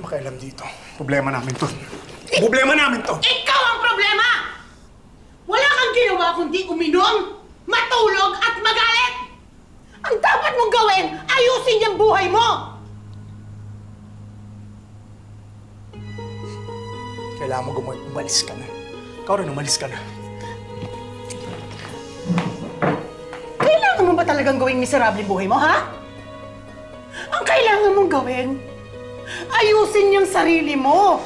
pakialam dito. Problema namin to. Problema namin to! Ikaw ang problema! Wala kang ginawa kundi uminom, matulog at magalit! Ang dapat mong gawin, ayusin yung buhay mo! Kailangan mo umalis ka na. Ikaw rin, umalis ka na. Kailangan mo ba talagang gawing miserable buhay mo, ha? Ang kailangan mong gawin, ayusin yung sarili mo!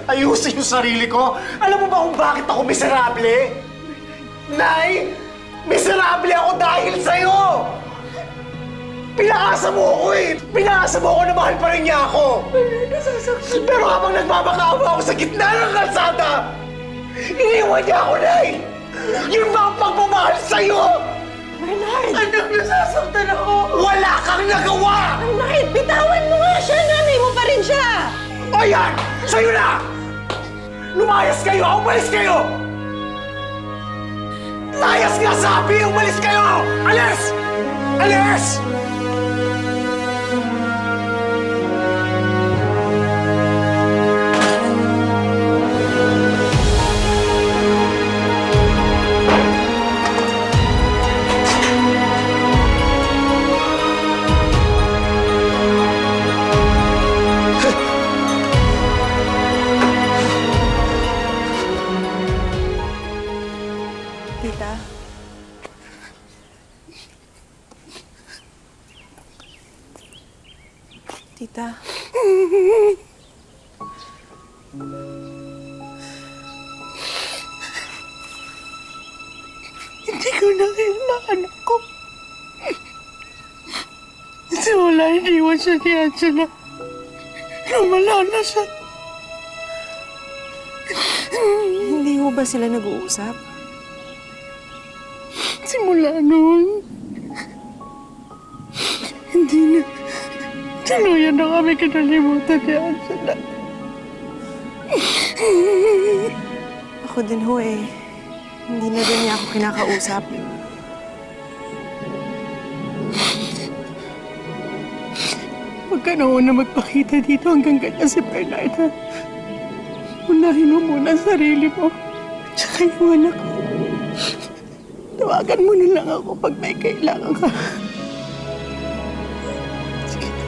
Ayusin yung sarili ko! Alam mo ba kung bakit ako miserable? Nay! Miserable ako dahil sa'yo! Pinaasa mo ako eh! Pinaasa mo ako na mahal pa rin niya ako! Pero habang nagmamakaawa ako sa gitna ng kalsada, iniwan niya ako, Nay! Yun ba ang pagmamahal sa'yo? Bernard! Anak, nasasaktan ako! Wala kang nagawa! Bernard, bitawan mo nga siya! Nanay mo pa rin siya! Ayan! Sa'yo na! Lumayas kayo! Umalis kayo! Layas nga sabi! Umalis kayo! Alis! Alis! Tita. Tita. Hindi ko na kailangan ako. Kasi wala, iniwan siya ni Angela. Lumala na siya. Hindi mo ba sila nag-uusap? Simula noon, hindi na. Tuluyan na kami kinalimutan ni Angela. Ako din ho eh. Hindi na din niya ako kinakausap. Huwag ka na una magpakita dito hanggang ganyan si Bernard, ha? Unahin mo muna ang sarili mo. Tsaka yung anak ko. Tawagan mo na lang ako pag may kailangan ka. Sige na.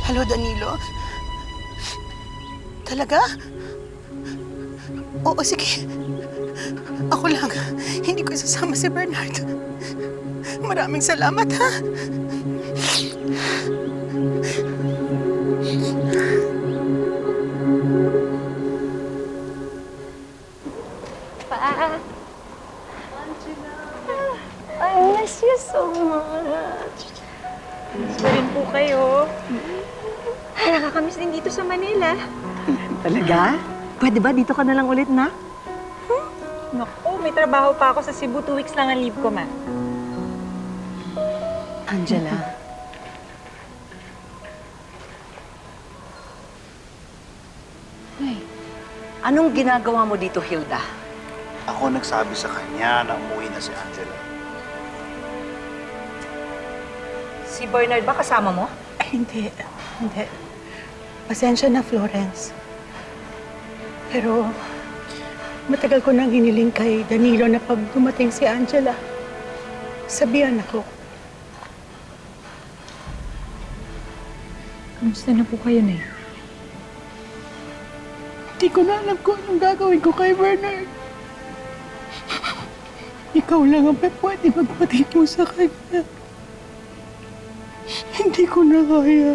Hello, Danilo? Talaga? Oo, sige. Ako lang. Hindi ko isasama si Bernard. Maraming salamat, ha? Pa. I miss you so much. Miss pa rin po kayo. Nakakamiss din dito sa Manila. Talaga? Pwede ba dito ka na lang ulit, na? Naku, may trabaho pa ako sa Cebu. 2 weeks lang ang leave ko, ma. Angela. Anong ginagawa mo dito, Hilda? Ako nagsabi sa kanya na umuwi na si Angela. Si Bernard ba kasama mo? Ay, hindi. Hindi. Pasensya na, Florence. Pero matagal ko nang hiniling kay Danilo na pag dumating si Angela, sabihan ako. Kamusta na po kayo, Nay? Hindi ko na alam kung anong gagawin ko kay Bernard. Ikaw lang ang pwede magpatid mo sa kanya. Hindi ko na kaya.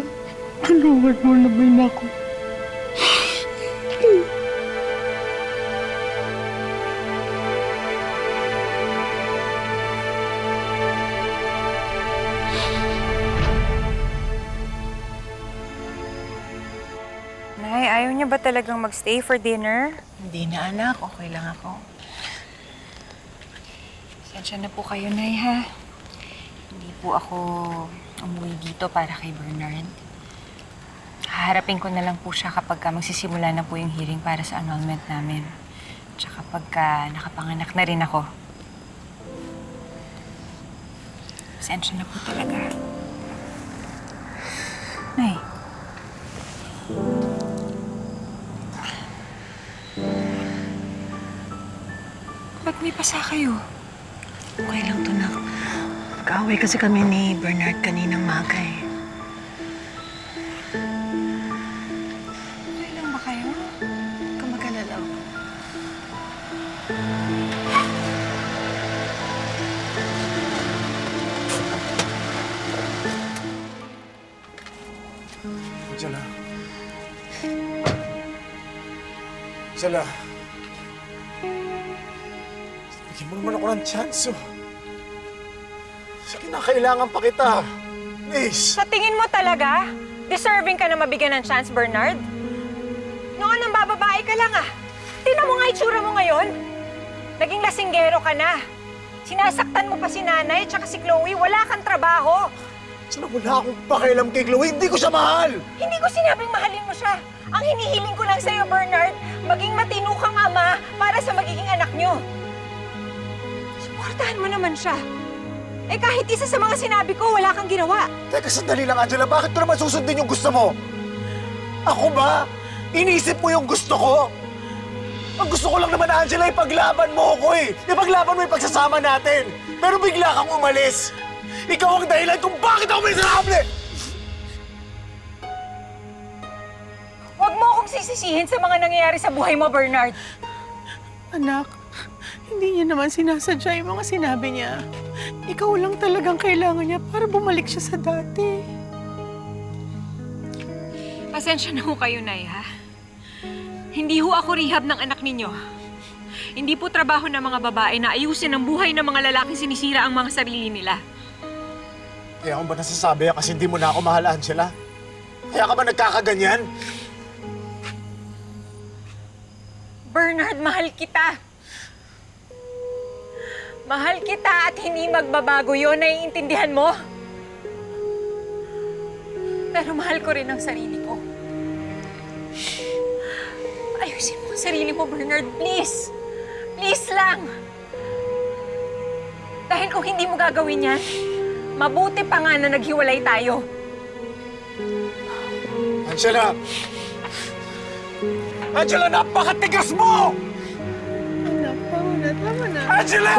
Tulungan mo naman ako. Nay, ayaw niya ba talagang magstay for dinner? Hindi na, anak. Okay lang ako. Si Pasensya na po kayo, Nay, ha? Hindi po ako umuwi dito para kay Bernard. Haharapin ko na lang po siya kapag magsisimula na po yung hearing para sa annulment namin. Tsaka pagka nakapanganak na rin ako. Pasensya na po talaga. Nay. Ba't may pasa kayo? Okay lang to, Nak. Kaaway kasi kami ni Bernard kaninang maga eh. Okay lang ba kayo? Huwag ka mag-alala. Angela. Angela. Bigyan mo naman ako ng chance, oh. Sige na, kailangan pa kita. Please. Sa tingin mo talaga, deserving ka na mabigyan ng chance, Bernard? Noon nang bababae ka lang, ah. Tingnan mo nga itsura mo ngayon. Naging lasinggero ka na. Sinasaktan mo pa si nanay at si Chloe. Wala kang trabaho. Sana wala akong pakialam kay Chloe. Hindi ko siya mahal. Hindi ko sinabing mahalin mo siya. Ang hinihiling ko lang sa'yo, Bernard, maging matino kang ama para sa magiging anak niyo. Suportahan mo naman siya. Eh kahit isa sa mga sinabi ko, wala kang ginawa. Teka, sandali lang, Angela. Bakit ko naman susundin yung gusto mo? Ako ba? Inisip mo yung gusto ko? Ang gusto ko lang naman, Angela, ipaglaban mo ako eh. Ipaglaban mo yung pagsasama natin. Pero bigla kang umalis. Ikaw ang dahilan kung bakit ako miserable! Huwag mo akong sisisihin sa mga nangyayari sa buhay mo, Bernard. Anak, hindi niya naman sinasadya yung mga sinabi niya. Ikaw lang talagang kailangan niya para bumalik siya sa dati. Pasensya na ho kayo, Nay, ha? Hindi ho ako rehab ng anak ninyo. Hindi po trabaho ng mga babae na ayusin ang buhay ng mga lalaking sinisira ang mga sarili nila. Kaya ako ba nasasabi yan kasi hindi mo na ako mahal, Angela? Kaya ka ba nagkakaganyan? Bernard, mahal kita. Mahal kita at hindi magbabago yon, naiintindihan mo? Pero mahal ko rin ang sarili ko. Ayusin mo ang sarili mo, Bernard, please. Please lang. Dahil kung hindi mo gagawin yan, mabuti pa nga na naghiwalay tayo. Angela! Angela, napakatigas mo! Anak, tama na, tama na. Angela!